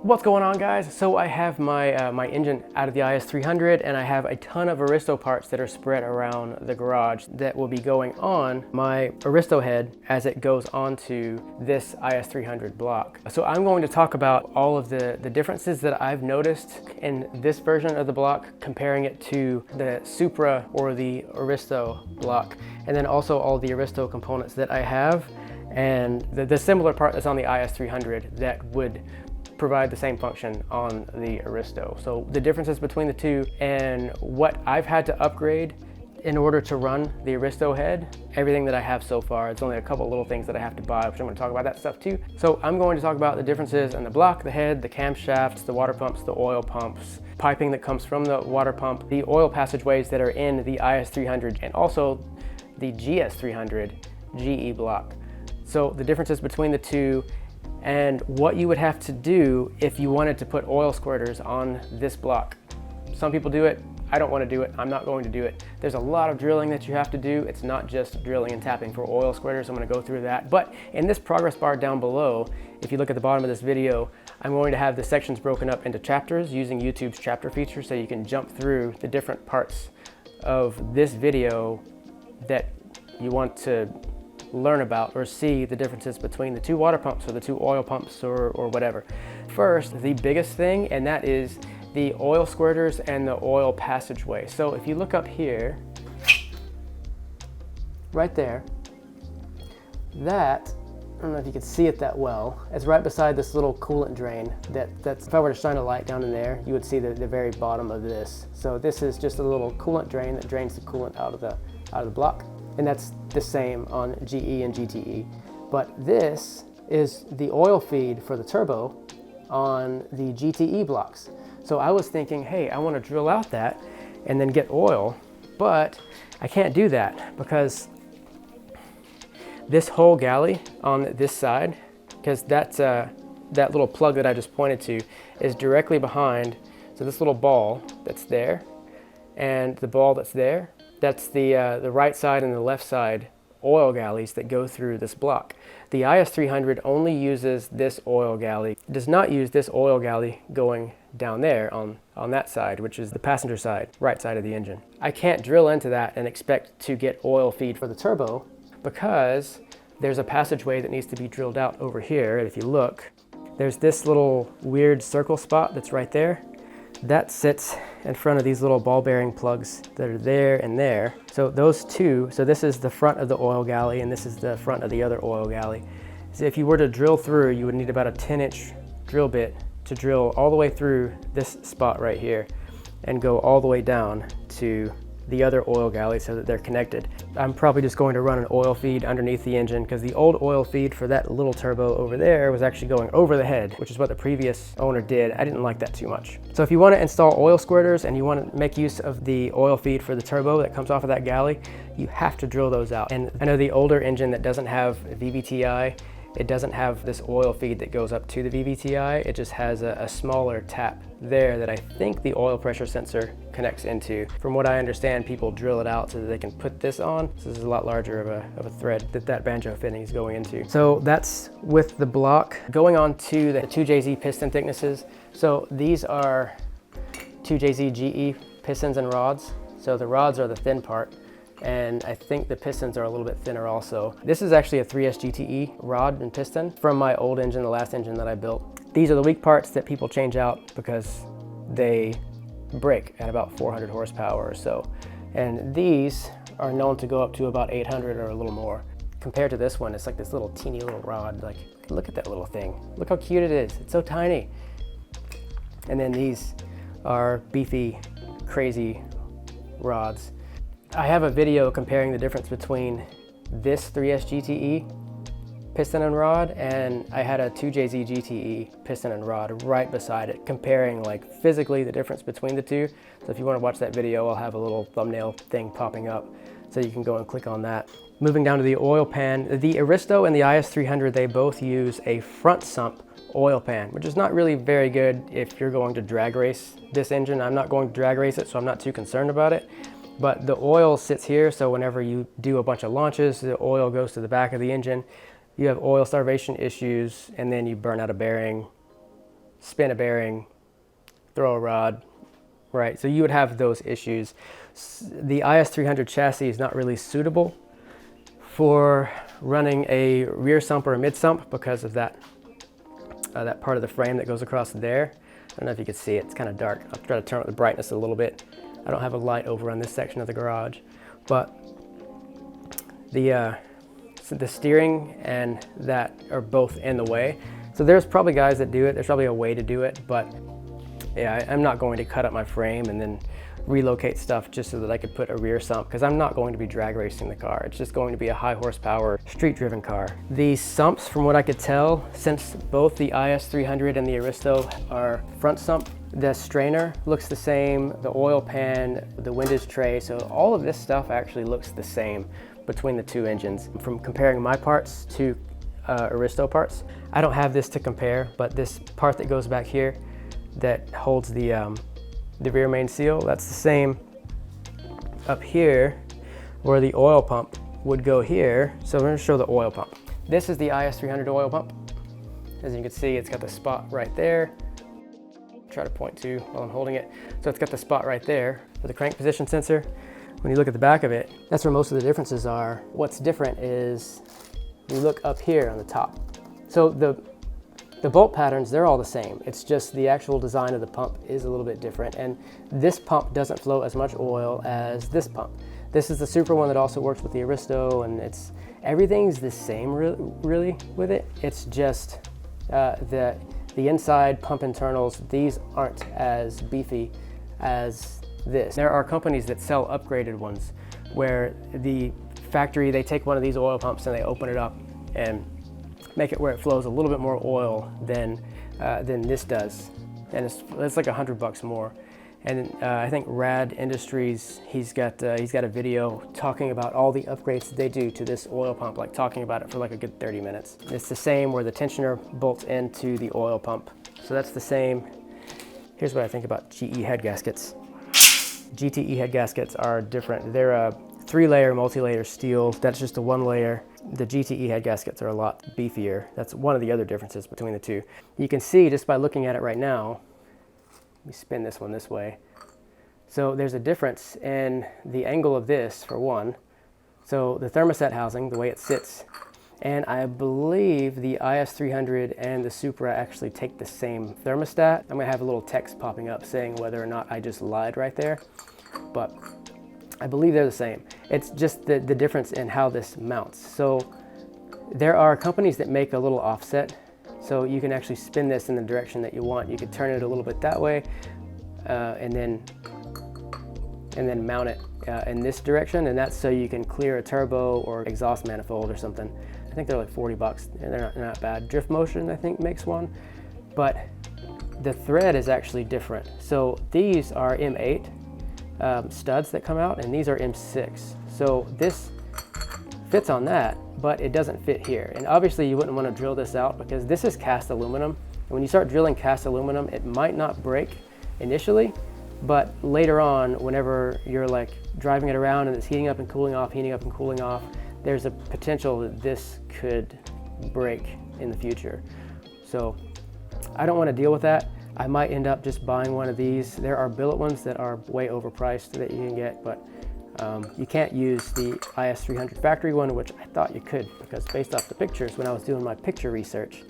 What's going on, guys? So I have my engine out of the IS300, and I have a ton of Aristo parts that are spread around the garage that will be going on my Aristo head as it goes onto this IS300 block. So I'm going to talk about all of the differences that I've noticed in this version of the block, comparing it to the Supra or the Aristo block, and then also all the Aristo components that I have, and the similar part that's on the IS300 that would provide the same function on the Aristo. So the differences between the two and what I've had to upgrade in order to run the Aristo head, everything that I have so far. It's only a couple little things that I have to buy, which I'm going to talk about that stuff too. So I'm going to talk about the differences in the block, the head, the camshafts, the water pumps, the oil pumps, piping that comes from the water pump, the oil passageways that are in the IS300, and also the GS300-GE block. So the differences between the two, and what you would have to do if you wanted to put oil squirters on this block. Some people do it. I don't want to do it. I'm not going to do it. There's a lot of drilling that you have to do. It's not just drilling and tapping for oil squirters. I'm going to go through that. But in this progress bar down below, if you look at the bottom of this video, I'm going to have the sections broken up into chapters using YouTube's chapter feature, so you can jump through the different parts of this video that you want to learn about or see the differences between the two water pumps or the two oil pumps or whatever. First, the biggest thing, and that is the oil squirters and the oil passageway. So if you look up here, right there, that, I don't know if you can see it that well, it's right beside this little coolant drain that's, if I were to shine a light down in there, you would see the very bottom of this. So this is just a little coolant drain that drains the coolant out of the block. And that's the same on GE and GTE. But this is the oil feed for the turbo on the GTE blocks. So I was thinking, hey, I want to drill out that and then get oil, but I can't do that because this whole galley on this side, because that's that little plug that I just pointed to is directly behind. So this little ball that's there and the ball that's there, that's the right side and the left side oil galleys that go through this block. The IS300 only uses this oil galley. It does not use this oil galley going down there on that side, which is the passenger side, right side of the engine. I can't drill into that and expect to get oil feed for the turbo because there's a passageway that needs to be drilled out over here. And if you look, there's this little weird circle spot that's right there. That sits in front of these little ball bearing plugs that are there and there. So those two, so this is the front of the oil galley and this is the front of the other oil galley. So if you were to drill through, you would need about a 10-inch drill bit to drill all the way through this spot right here and go all the way down to the other oil galley so that they're connected. I'm probably just going to run an oil feed underneath the engine because the old oil feed for that little turbo over there was actually going over the head, which is what the previous owner did. I didn't like that too much. So if you want to install oil squirters and you want to make use of the oil feed for the turbo that comes off of that galley, you have to drill those out. And I know the older engine that doesn't have VVTi, it doesn't have this oil feed that goes up to the VVTi. It just has a smaller tap there that I think the oil pressure sensor connects into. From what I understand, people drill it out so that they can put this on. So this is a lot larger of a thread that banjo fitting is going into. So that's with the block. Going on to the 2JZ piston thicknesses. So these are 2JZ-GE pistons and rods. So the rods are the thin part, and I think the pistons are a little bit thinner also. This is actually a 3S-GTE rod and piston from my old engine, the last engine that I built. These are the weak parts that people change out because they break at about 400 horsepower or so. And these are known to go up to about 800 or a little more. Compared to this one, it's like this little teeny little rod. Like, look at that little thing. Look how cute it is. It's so tiny. And then these are beefy, crazy rods. I have a video comparing the difference between this 3S-GTE piston and rod, and I had a 2JZ-GTE piston and rod right beside it, comparing like physically the difference between the two. So if you want to watch that video, I'll have a little thumbnail thing popping up so you can go and click on that. Moving down to the oil pan, the Aristo and the IS300, they both use a front sump oil pan, which is not really very good if you're going to drag race this engine. I'm not going to drag race it, so I'm not too concerned about it. But the oil sits here, so whenever you do a bunch of launches, the oil goes to the back of the engine. You have oil starvation issues, and then you burn out a bearing, spin a bearing, throw a rod, right? So you would have those issues. The IS300 chassis is not really suitable for running a rear sump or a mid sump because of that that part of the frame that goes across there. I don't know if you can see it, it's kind of dark. I'll try to turn up the brightness a little bit. I don't have a light over on this section of the garage, but the steering and that are both in the way. So there's probably guys that do it, there's probably a way to do it, but yeah, I'm not going to cut up my frame and then relocate stuff just so that I could put a rear sump, because I'm not going to be drag racing the car. It's just going to be a high horsepower street driven car. These sumps, from what I could tell, since both the IS300 and the Aristo are front sump, the strainer looks the same, the oil pan, the windage tray, so all of this stuff actually looks the same between the two engines. From comparing my parts to Aristo parts, I don't have this to compare, but this part that goes back here that holds the rear main seal, that's the same up here where the oil pump would go here. So I'm going to show the oil pump. This is the IS300 oil pump. As you can see, it's got the spot right there. Try to point to while I'm holding it. So it's got the spot right there for the crank position sensor. When you look at the back of it, that's where most of the differences are. What's different is you look up here on the top. So the bolt patterns, they're all the same. It's just the actual design of the pump is a little bit different. And this pump doesn't flow as much oil as this pump. This is the super one that also works with the Aristo, and everything's the same really with it. It's just the inside pump internals, these aren't as beefy as this. There are companies that sell upgraded ones where the factory, they take one of these oil pumps and they open it up and make it where it flows a little bit more oil than this does, and it's like $100 more. And I think Rad Industries, he's got a video talking about all the upgrades that they do to this oil pump, like talking about it for like a good 30 minutes. It's the same where the tensioner bolts into the oil pump, so that's the same. Here's what I think about GE head gaskets. GTE head gaskets are different. They're a 3-layer multi-layer steel. That's just a 1-layer. The GTE head gaskets are a lot beefier. That's one of the other differences between the two. You can see just by looking at it right now. Let me spin this one this way. So there's a difference in the angle of this, for one. So the thermostat housing, the way it sits, and I believe the IS300 and the Supra actually take the same thermostat. I'm gonna have a little text popping up saying whether or not I just lied right there, but I believe they're the same. It's just the difference in how this mounts. So there are companies that make a little offset, so you can actually spin this in the direction that you want. You could turn it a little bit that way, and then mount it in this direction, and that's so you can clear a turbo or exhaust manifold or something. I think they're like $40, and they're not bad. Drift Motion, I think, makes one, but the thread is actually different. So these are M8 studs that come out, and these are M6. So this fits on that, but it doesn't fit here. And obviously you wouldn't want to drill this out because this is cast aluminum. And when you start drilling cast aluminum, it might not break initially, but later on, whenever you're like driving it around and it's heating up and cooling off, there's a potential that this could break in the future. So I don't want to deal with that. I might end up just buying one of these. There are billet ones that are way overpriced that you can get, but you can't use the IS300 factory one, which I thought you could, because based off the pictures when I was doing my picture research,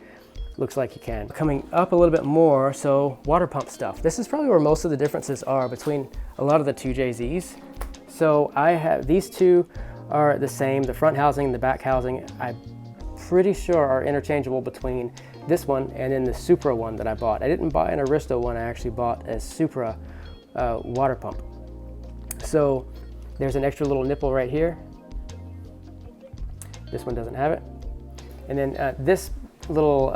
looks like you can. Coming up a little bit more, so water pump stuff. This is probably where most of the differences are between a lot of the 2JZs. So I have, these two are the same. The front housing, the back housing, I'm pretty sure are interchangeable between this one and then the Supra one that I bought. I didn't buy an Aristo one, I actually bought a Supra water pump. So there's an extra little nipple right here. This one doesn't have it. And then this little,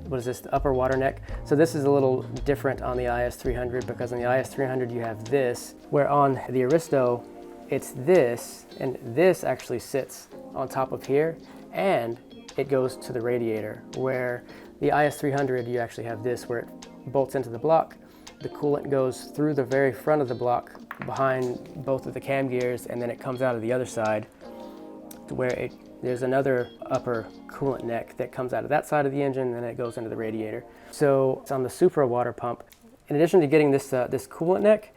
what is this, the upper water neck. So this is a little different on the IS300, because on the IS300 you have this, where on the Aristo it's this, and this actually sits on top of here, and it goes to the radiator, where the IS300 you actually have this where it bolts into the block. The coolant goes through the very front of the block behind both of the cam gears, and then it comes out of the other side to where there's another upper coolant neck that comes out of that side of the engine, and then it goes into the radiator. So it's on the Supra water pump. In addition to getting this coolant neck,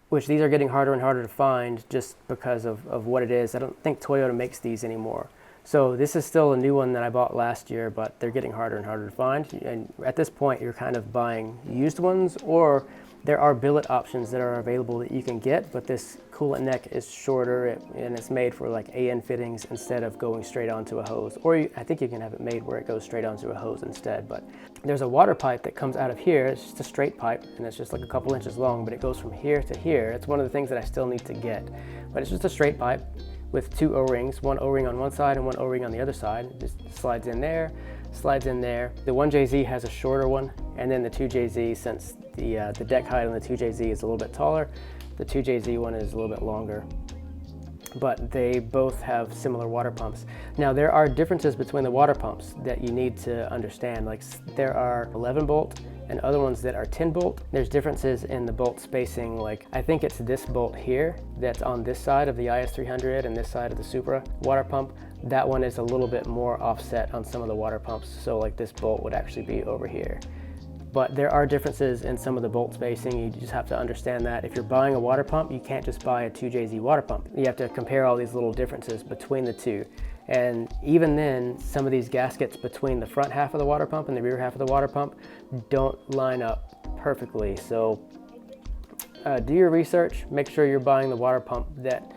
which these are getting harder and harder to find just because of what it is. I don't think Toyota makes these anymore. So this is still a new one that I bought last year, but they're getting harder and harder to find. And at this point, you're kind of buying used ones, or there are billet options that are available that you can get, but this coolant neck is shorter and it's made for like AN fittings instead of going straight onto a hose. Or I think you can have it made where it goes straight onto a hose instead. But there's a water pipe that comes out of here. It's just a straight pipe and it's just like a couple inches long, but it goes from here to here. It's one of the things that I still need to get. But it's just a straight pipe with two O-rings, one O-ring on one side and one O-ring on the other side. It just slides in there, slides in there. The 1JZ has a shorter one, and then the 2JZ, since the deck height on the 2JZ is a little bit taller, the 2JZ one is a little bit longer. But they both have similar water pumps. Now there are differences between the water pumps that you need to understand. Like there are 11 bolt and other ones that are 10 bolt. There's differences in the bolt spacing. Like I think it's this bolt here that's on this side of the IS300 and this side of the Supra water pump. That one is a little bit more offset on some of the water pumps. So like this bolt would actually be over here. But there are differences in some of the bolt spacing. You just have to understand that. If you're buying a water pump, you can't just buy a 2JZ water pump. You have to compare all these little differences between the two. And even then, some of these gaskets between the front half of the water pump and the rear half of the water pump don't line up perfectly. So do your research, make sure you're buying the water pump that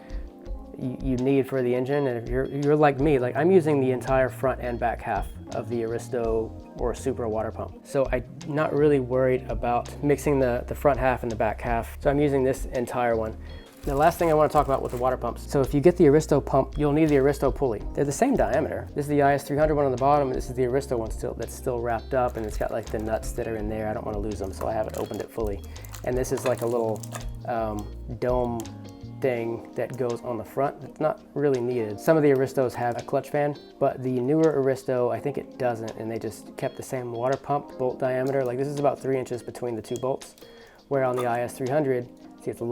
you need for the engine. And if you're like me, like I'm using the entire front and back half of the Aristo or Supra water pump. So I'm not really worried about mixing the front half and the back half. So I'm using this entire one. The last thing I want to talk about with the water pumps. So if you get the Aristo pump, you'll need the Aristo pulley. They're the same diameter. This is the IS300 one on the bottom, and this is the Aristo one that's still wrapped up, and it's got like the nuts that are in there. I don't want to lose them, so I haven't opened it fully. And this is like a little dome thing that goes on the front. It's not really needed. Some of the Aristos have a clutch fan, but the newer Aristo, I think it doesn't, and they just kept the same water pump bolt diameter. Like this is about 3 inches between the two bolts, where on the IS300, see it's a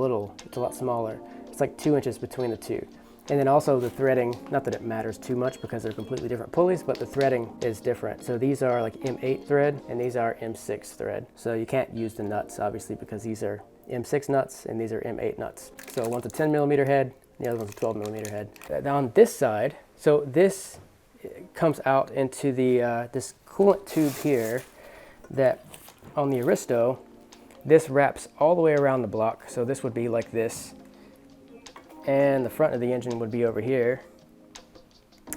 lot smaller. It's like 2 inches between the two. And then also the threading, not that it matters too much because they're completely different pulleys, but the threading is different. So these are like M8 thread and these are M6 thread. So you can't use the nuts obviously because these are M6 nuts and these are M8 nuts. So one's a 10 millimeter head, the other one's a 12 millimeter head. Now on this side, so this comes out into the this coolant tube here that on the Aristo, this wraps all the way around the block. So this would be like this, and the front of the engine would be over here.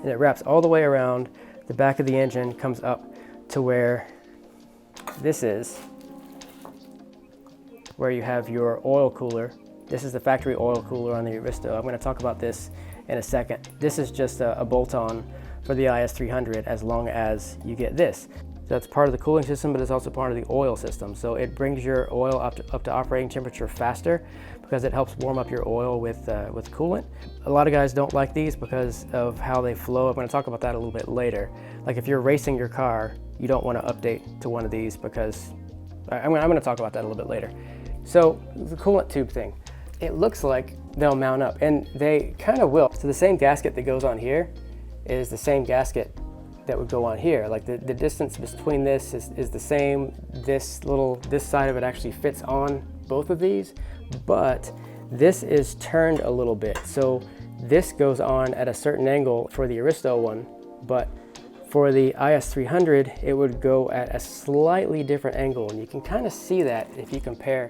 And it wraps all the way around. The back of the engine comes up to where this is, where you have your oil cooler. This is the factory oil cooler on the Aristo. I'm going to talk about this in a second. This is just a bolt-on for the IS300 as long as you get this. So that's part of the cooling system, but it's also part of the oil system. So it brings your oil up to operating temperature faster because it helps warm up your oil with coolant. A lot of guys don't like these because of how they flow. I'm going to talk about that a little bit later. Like if you're racing your car, you don't want to update to one of these because I'm going to talk about that a little bit later. So the coolant tube thing, it looks like they'll mount up, and they kind of will. So the same gasket that goes on here is the same gasket that would go on here. Like the distance between this is the same. This side of it actually fits on both of these, but this is turned a little bit. So this goes on at a certain angle for the Aristo one, but for the IS300, it would go at a slightly different angle. And you can kind of see that if you compare.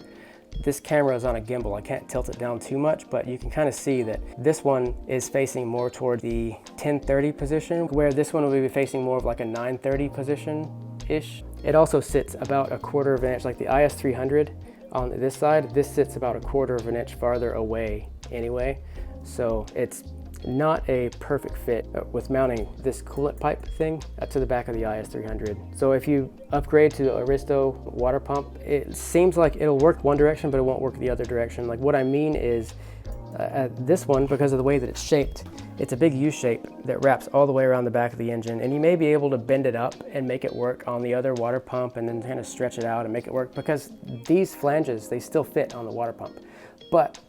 This camera is on a gimbal. I can't tilt it down too much, but you can kind of see that this one is facing more toward the 1030 position, where this one will be facing more of like a 930 position-ish. It also sits about 1/4 of an inch, like the IS300 on this side, this sits about 1/4 of an inch farther away anyway. So it's not a perfect fit with mounting this coolant pipe thing to the back of the IS300. So if you upgrade to the Aristo water pump, it seems like it'll work one direction, but it won't work the other direction. Like what I mean is this one, because of the way that it's shaped, it's a big U shape that wraps all the way around the back of the engine, and you may be able to bend it up and make it work on the other water pump and then kind of stretch it out and make it work because these flanges, they still fit on the water pump. But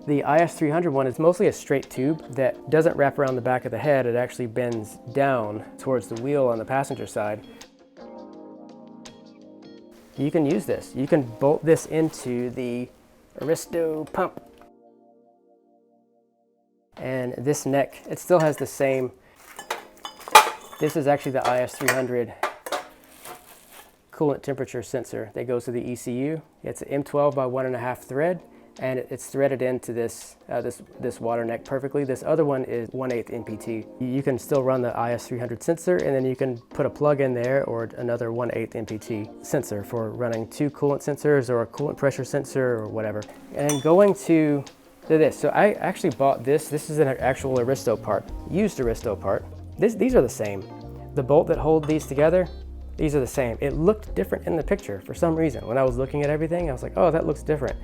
The IS300 one is mostly a straight tube that doesn't wrap around the back of the head. It actually bends down towards the wheel on the passenger side. You can use this. You can bolt this into the Aristo pump. And this neck, it still has the same. This is actually the IS300 coolant temperature sensor that goes to the ECU. It's an M12 by 1.5 thread, and it's threaded into this this water neck perfectly. This other one is 1/8 NPT. You can still run the IS300 sensor, and then you can put a plug in there or another 1/8 NPT sensor for running 2 coolant sensors or a coolant pressure sensor or whatever. And going to this, so I actually bought this. This is an actual Aristo part, used Aristo part. These are the same. The bolt that hold these together, these are the same. It looked different in the picture for some reason. When I was looking at everything, I was like, oh, that looks different.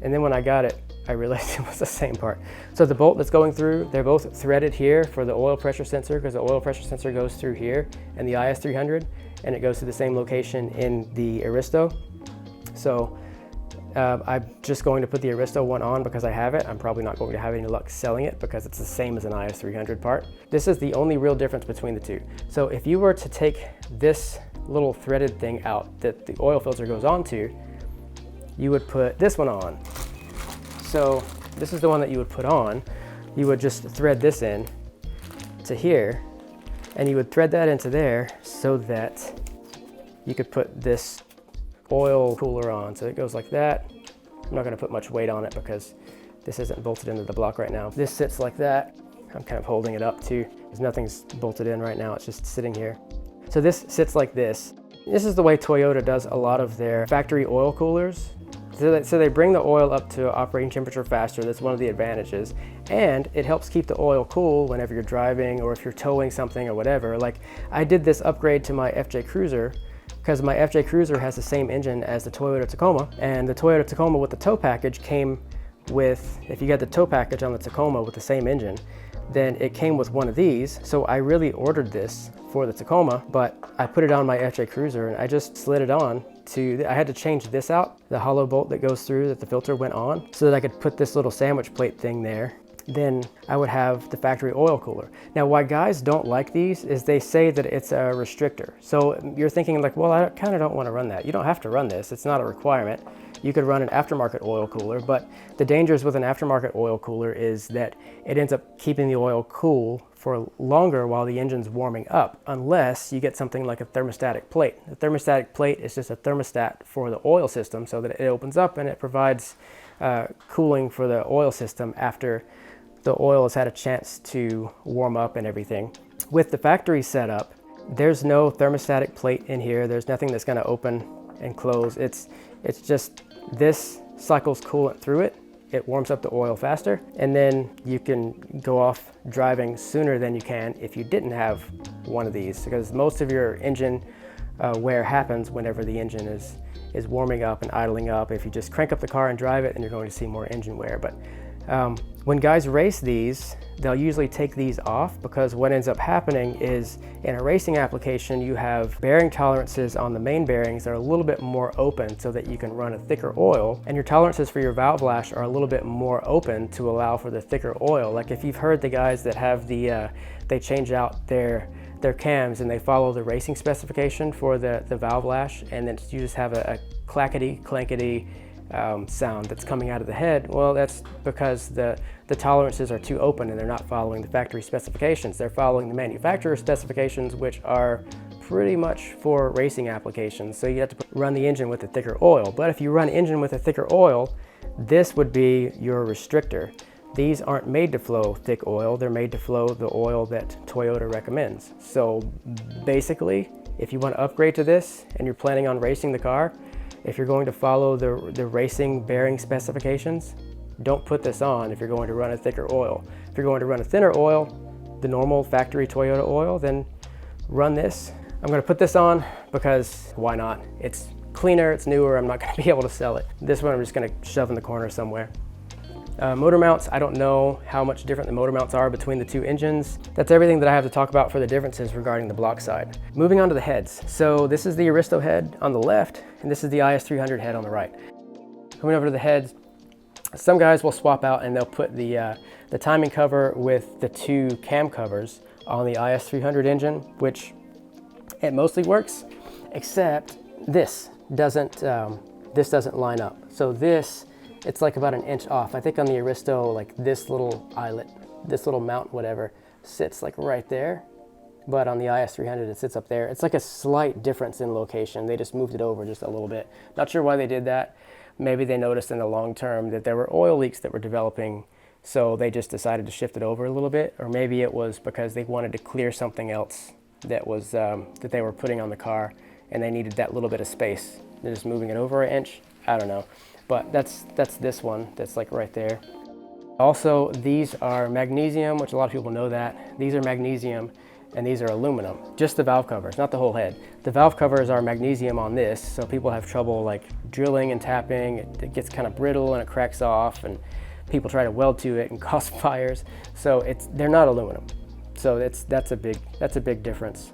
And then when I got it, I realized it was the same part. So the bolt that's going through, they're both threaded here for the oil pressure sensor, because the oil pressure sensor goes through here in the IS300, and it goes to the same location in the Aristo. So I'm just going to put the Aristo one on because I have it. I'm probably not going to have any luck selling it because it's the same as an IS300 part. This is the only real difference between the two. So if you were to take this little threaded thing out that the oil filter goes onto, you would put this one on. So this is the one that you would put on. You would just thread this in to here, and you would thread that into there so that you could put this oil cooler on. So it goes like that. I'm not going to put much weight on it because this isn't bolted into the block right now. This sits like that. I'm kind of holding it up too because nothing's bolted in right now. It's just sitting here. So this sits like this. This is the way Toyota does a lot of their factory oil coolers. So they bring the oil up to operating temperature faster. That's one of the advantages. And it helps keep the oil cool whenever you're driving or if you're towing something or whatever. Like I did this upgrade to my FJ Cruiser because my FJ Cruiser has the same engine as the Toyota Tacoma, and the Toyota Tacoma with the tow package came with, if you got the tow package on the Tacoma with the same engine, then it came with one of these. So I really ordered this for the Tacoma, but I put it on my FJ Cruiser and I just slid it on to, I had to change this out, the hollow bolt that goes through that the filter went on, so that I could put this little sandwich plate thing there. Then I would have the factory oil cooler. Now, why guys don't like these is they say that it's a restrictor. So you're thinking like, well, I kind of don't want to run that. You don't have to run this. It's not a requirement. You could run an aftermarket oil cooler, but the dangers with an aftermarket oil cooler is that it ends up keeping the oil cool for longer while the engine's warming up, unless you get something like a thermostatic plate. The thermostatic plate is just a thermostat for the oil system so that it opens up and it provides cooling for the oil system after the oil has had a chance to warm up and everything. With the factory setup, there's no thermostatic plate in here. There's nothing that's going to open and close. It's just this cycles coolant through it. It warms up the oil faster, and then you can go off driving sooner than you can if you didn't have one of these, because most of your engine wear happens whenever the engine is warming up and idling up. If you just crank up the car and drive it, then you're going to see more engine wear. But when guys race these, they'll usually take these off, because what ends up happening is in a racing application, you have bearing tolerances on the main bearings that are a little bit more open so that you can run a thicker oil, and your tolerances for your valve lash are a little bit more open to allow for the thicker oil. Like if you've heard the guys that have the, they change out their cams and they follow the racing specification for the valve lash, and then you just have a clackety clankety sound that's coming out of the head. Well, that's because the tolerances are too open and they're not following the factory specifications. They're following the manufacturer specifications, which are pretty much for racing applications. So you have to run the engine with a thicker oil. But if you run engine with a thicker oil, this would be your restrictor. These aren't made to flow thick oil. They're made to flow the oil that Toyota recommends. So basically, if you want to upgrade to this and you're planning on racing the car, if you're going to follow the racing bearing specifications, don't put this on if you're going to run a thicker oil. If you're going to run a thinner oil, the normal factory Toyota oil, then run this. I'm going to put this on because why not? It's cleaner, it's newer, I'm not going to be able to sell it. This one I'm just going to shove in the corner somewhere. Motor mounts, I don't know how much different the motor mounts are between the two engines. That's everything that I have to talk about for the differences regarding the block side. Moving on to the heads. So this is the Aristo head on the left, and this is the IS300 head on the right. Coming over to the heads, Some guys will swap out and they'll put the timing cover with the 2 cam covers on the IS300 engine, which it mostly works, except this doesn't line up. So this, it's like about an inch off. I think on the Aristo, like this little eyelet, this little mount, whatever, sits like right there. But on the IS300, it sits up there. It's like a slight difference in location. They just moved it over just a little bit. Not sure why they did that. Maybe they noticed in the long term that there were oil leaks that were developing, so they just decided to shift it over a little bit. Or maybe it was because they wanted to clear something else that was that they were putting on the car, and they needed that little bit of space. They're just moving it over an inch. I don't know. But that's this one that's like right there. Also, these are magnesium, which a lot of people know that. These are magnesium and these are aluminum. Just the valve covers, not the whole head. The valve covers are magnesium on this, so people have trouble like drilling and tapping. It gets kind of brittle and it cracks off, and people try to weld to it and cause fires. So they're not aluminum. So that's a big difference.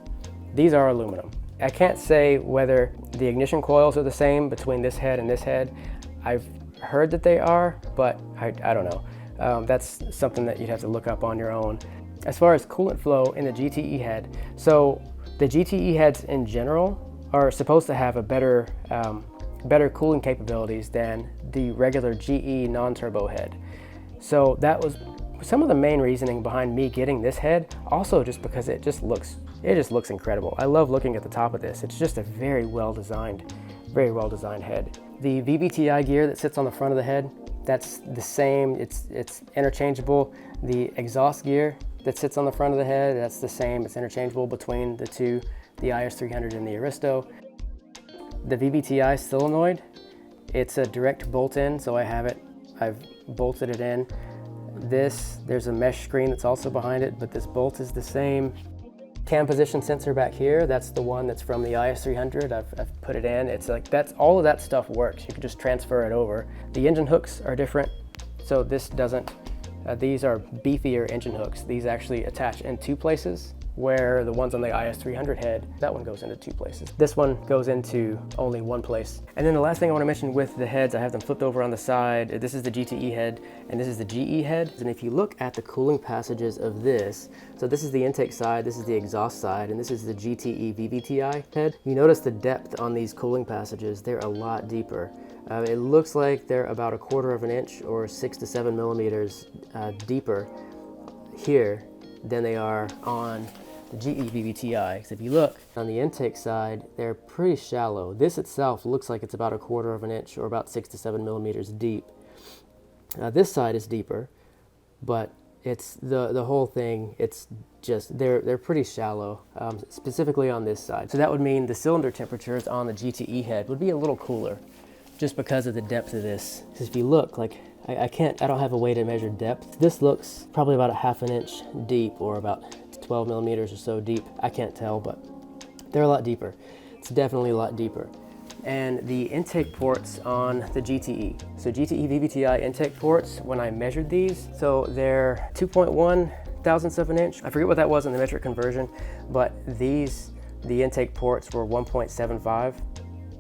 These are aluminum. I can't say whether the ignition coils are the same between this head and this head. I've heard that they are, but I don't know. That's something that you'd have to look up on your own. As far as coolant flow in the GTE head, so the GTE heads in general are supposed to have a better cooling capabilities than the regular GE non-turbo head. So that was some of the main reasoning behind me getting this head, also just because it just looks incredible. I love looking at the top of this. It's just a very well designed head. The VVTi gear that sits on the front of the head, that's the same. It's interchangeable. The exhaust gear that sits on the front of the head, that's the same. It's interchangeable between the two, the IS300 and the Aristo. The VVTi solenoid, it's a direct bolt in, so I've bolted it in. There's a mesh screen that's also behind it, but this bolt is the same. Cam position sensor back here, that's the one that's from the IS300. I've put it in. It's like all of that stuff works. You can just transfer it over. The engine hooks are different, so this doesn't. These are beefier engine hooks. These actually attach in 2 places, where the ones on the IS300 head, that one goes into 2 places. This one goes into only 1 place. And then the last thing I want to mention with the heads, I have them flipped over on the side. This is the GTE head and this is the GE head. And if you look at the cooling passages of this, so this is the intake side, this is the exhaust side, and this is the GTE VVTi head. You notice the depth on these cooling passages, they're a lot deeper. It looks like they're about 1/4 of an inch or 6 to 7 millimeters deeper here than they are on the GE VVTi. Because if you look on the intake side, they're pretty shallow. This itself looks like it's about 1/4 of an inch or about 6 to 7 millimeters deep. This side is deeper, but it's the whole thing, it's just, they're pretty shallow, specifically on this side. So that would mean the cylinder temperatures on the GTE head would be a little cooler, just because of the depth of this. Because if you look, like, I don't have a way to measure depth. This looks probably about 1/2 inch deep, or about 12 millimeters or so deep. I can't tell, but they're a lot deeper. It's definitely a lot deeper. And the intake ports on the GTE. So GTE VVTi intake ports, when I measured these, so they're 2.1 thousandths of an inch. I forget what that was in the metric conversion, but the intake ports were 1.75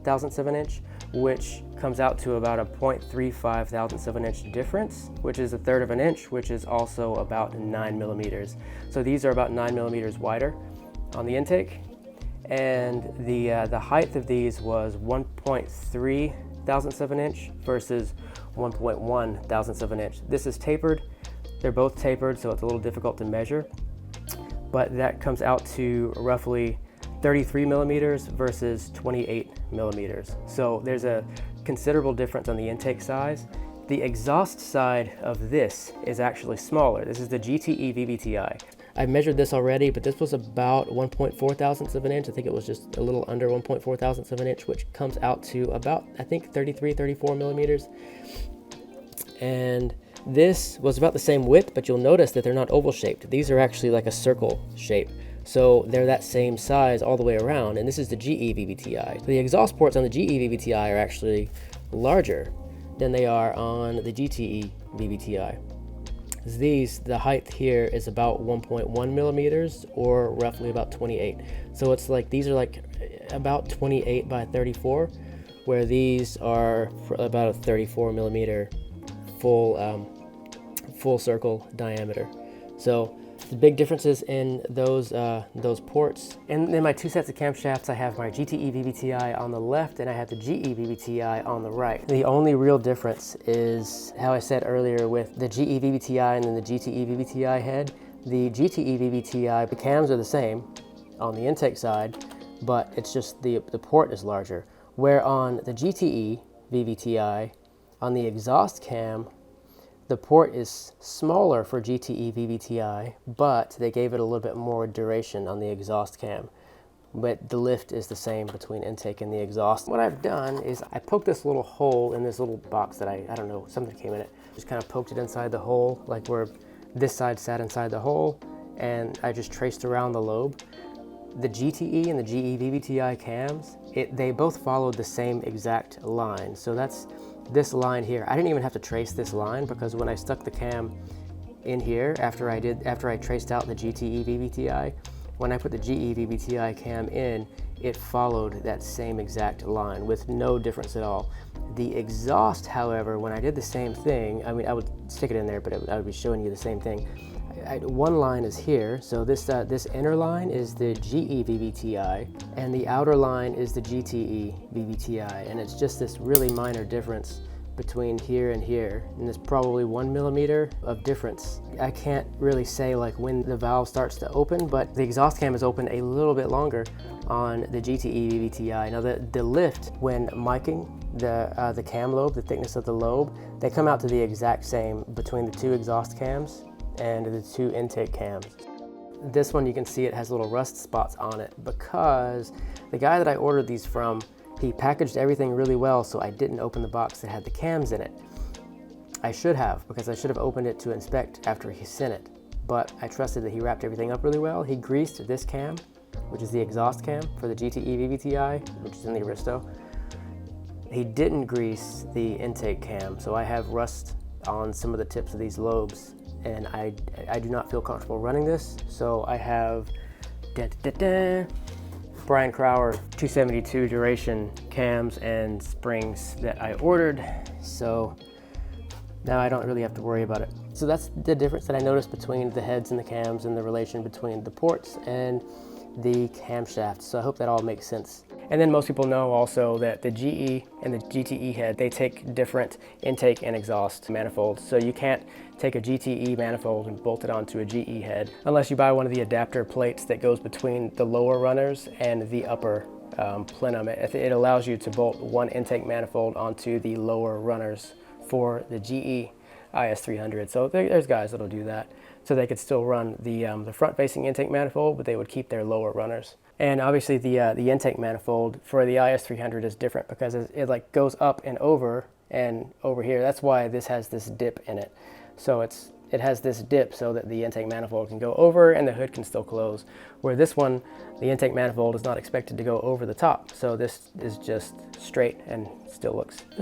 thousandths of an inch, which comes out to about a 0.35 thousandths of an inch difference, which is 1/3 of an inch, which is also about 9 millimeters. So these are about 9 millimeters wider on the intake. And the height of these was 1.3 thousandths of an inch versus 1.1 thousandths of an inch. This is tapered. They're both tapered, so it's a little difficult to measure, but that comes out to roughly 33 millimeters versus 28 millimeters. So there's a considerable difference on the intake size. The exhaust side of this is actually smaller. This is the GTE VVTi. I've measured this already, but this was about 1.4 thousandths of an inch. I think it was just a little under 1.4 thousandths of an inch, which comes out to about, I think, 33, 34 millimeters. And this was about the same width, but you'll notice that they're not oval shaped. These are actually like a circle shape. So they're that same size all the way around, and this is the GE VVTi. The exhaust ports on the GE VVTi are actually larger than they are on the GTE VVTi. The height here is about 1.1 millimeters, or roughly about 28. So it's like, these are like about 28 by 34, where these are about a 34 millimeter full circle diameter. So the big differences in those ports. And in my two sets of camshafts, I have my GTE VVTi on the left and I have the GE VVTi on the right. The only real difference is how I said earlier with the GE VVTi and then the GTE VVTi head. The GTE VVTi, the cams are the same on the intake side, but it's just the port is larger. Where on the GTE VVTi, on the exhaust cam, the port is smaller for GTE VVTi, but they gave it a little bit more duration on the exhaust cam. But the lift is the same between intake and the exhaust. What I've done is I poked this little hole in this little box that I don't know, something came in it. Just kind of poked it inside the hole, like where this side sat inside the hole, and I just traced around the lobe. The GTE and the GE VVTi cams, they both followed the same exact line. So that's this line here. I didn't even have to trace this line because when I stuck the cam in here, after I traced out the GTE VVTi, when I put the GE VVTi cam in, it followed that same exact line with no difference at all. The exhaust, however, when I did the same thing, I mean, I would stick it in there, but I would be showing you the same thing. One line is here, so this inner line is the GE VVTi, and the outer line is the GTE VVTi, and it's just this really minor difference between here and here, and there's probably 1 millimeter of difference. I can't really say like when the valve starts to open, but the exhaust cam is open a little bit longer on the GTE VVTi. Now the lift, when miking the cam lobe, the thickness of the lobe, they come out to the exact same between the two exhaust cams and the two intake cams. This one, you can see it has little rust spots on it because the guy that I ordered these from, he packaged everything really well, so I didn't open the box that had the cams in it. I should have, because I should have opened it to inspect after he sent it, but I trusted that he wrapped everything up really well. He greased this cam, which is the exhaust cam for the GTE VVTi, which is in the Aristo. He didn't grease the intake cam, so I have rust on some of the tips of these lobes, and I do not feel comfortable running this, so I have Brian Crower 272 duration cams and springs that I ordered, so now I don't really have to worry about it. So that's the difference that I noticed between the heads and the cams and the relation between the ports and the camshafts. So I hope that all makes sense. And then most people know also that the GE and the GTE head, they take different intake and exhaust manifolds. So you can't take a GTE manifold and bolt it onto a GE head unless you buy one of the adapter plates that goes between the lower runners and the upper plenum. It allows you to bolt one intake manifold onto the lower runners for the GE IS300. So there's guys that'll do that. So they could still run the front-facing intake manifold, but they would keep their lower runners. And obviously the intake manifold for the IS300 is different because it like goes up and over here. That's why this has this dip in it. So it has this dip so that the intake manifold can go over and the hood can still close. Where this one, the intake manifold is not expected to go over the top. So this is just straight and this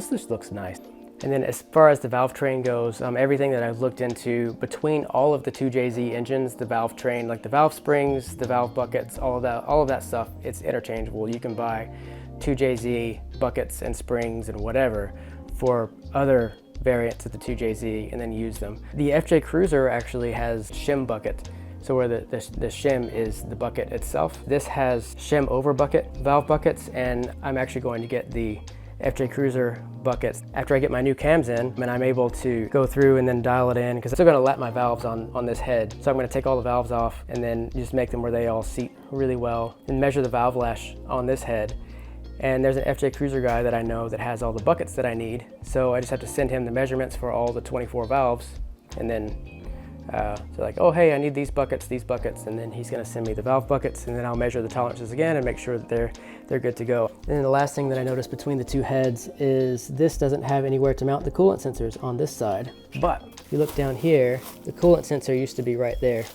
just looks nice. And then as far as the valvetrain goes, everything that I've looked into between all of the 2JZ engines, the valvetrain, like the valve springs, the valve buckets, all of that stuff, it's interchangeable. You can buy 2JZ buckets and springs and whatever for other variants of the 2JZ and then use them. The FJ Cruiser actually has shim bucket. So where the shim is the bucket itself. This has shim over bucket valve buckets, and I'm actually going to get the FJ Cruiser buckets after I get my new cams in, and I'm able to go through and then dial it in because I'm still going to lap my valves on this head. So I'm going to take all the valves off and then just make them where they all seat really well and measure the valve lash on this head. And there's an FJ Cruiser guy that I know that has all the buckets that I need. So I just have to send him the measurements for all the 24 valves, and then so like, oh hey, I need these buckets, and then he's gonna send me the valve buckets, and then I'll measure the tolerances again and make sure that they're good to go. And then the last thing that I noticed between the two heads is this doesn't have anywhere to mount the coolant sensors on this side. But if you look down here, the coolant sensor used to be right there.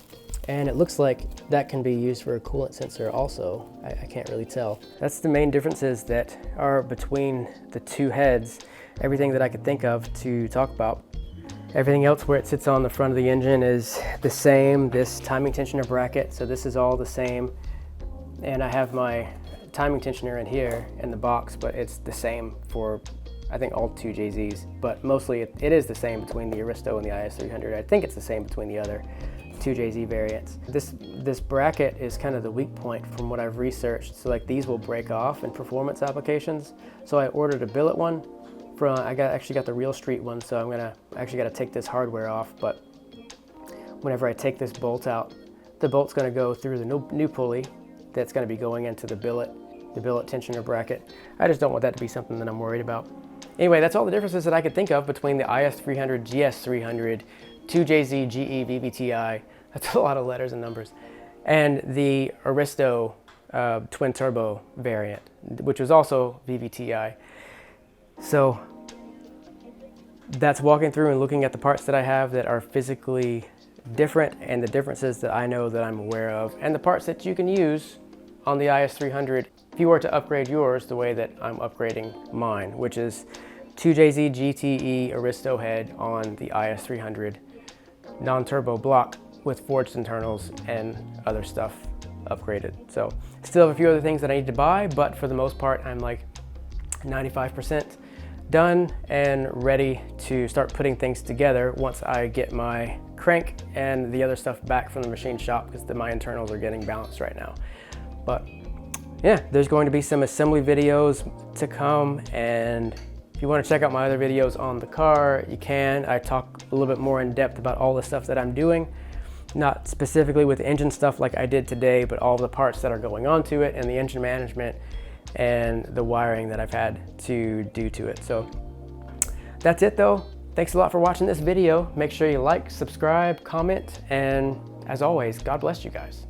And it looks like that can be used for a coolant sensor also. I can't really tell. That's the main differences that are between the two heads. Everything that I could think of to talk about. Everything else where it sits on the front of the engine is the same. This timing tensioner bracket, so this is all the same. And I have my timing tensioner in here in the box, but it's the same for I think all 2JZs, but mostly it is the same between the Aristo and the IS300. I think it's the same between the other 2JZ variants. This bracket is kind of the weak point from what I've researched. So like these will break off in performance applications. So I ordered a billet one from, actually got the Real Street one, so I actually got to take this hardware off, but whenever I take this bolt out, the bolt's going to go through the new pulley that's going to be going into the billet tensioner bracket. I just don't want that to be something that I'm worried about. Anyway, that's all the differences that I could think of between the IS300, GS300, 2JZ-GE, VVTi, that's a lot of letters and numbers, and the Aristo twin turbo variant, which was also VVTi. So that's walking through and looking at the parts that I have that are physically different and the differences that I know that I'm aware of, and the parts that you can use on the IS300 if you were to upgrade yours the way that I'm upgrading mine, which is 2JZ-GTE Aristo head on the IS300, non-turbo block with forged internals and other stuff upgraded. So still have a few other things that I need to buy, but for the most part, I'm like 95% done and ready to start putting things together once I get my crank and the other stuff back from the machine shop, because my internals are getting balanced right now. But yeah, there's going to be some assembly videos to come, and if you want to check out my other videos on the car, you can. I talk a little bit more in depth about all the stuff that I'm doing, not specifically with engine stuff like I did today, but all the parts that are going onto it and the engine management and the wiring that I've had to do to it. So that's it though. Thanks a lot for watching this video. Make sure you like, subscribe, comment, and as always, God bless you guys.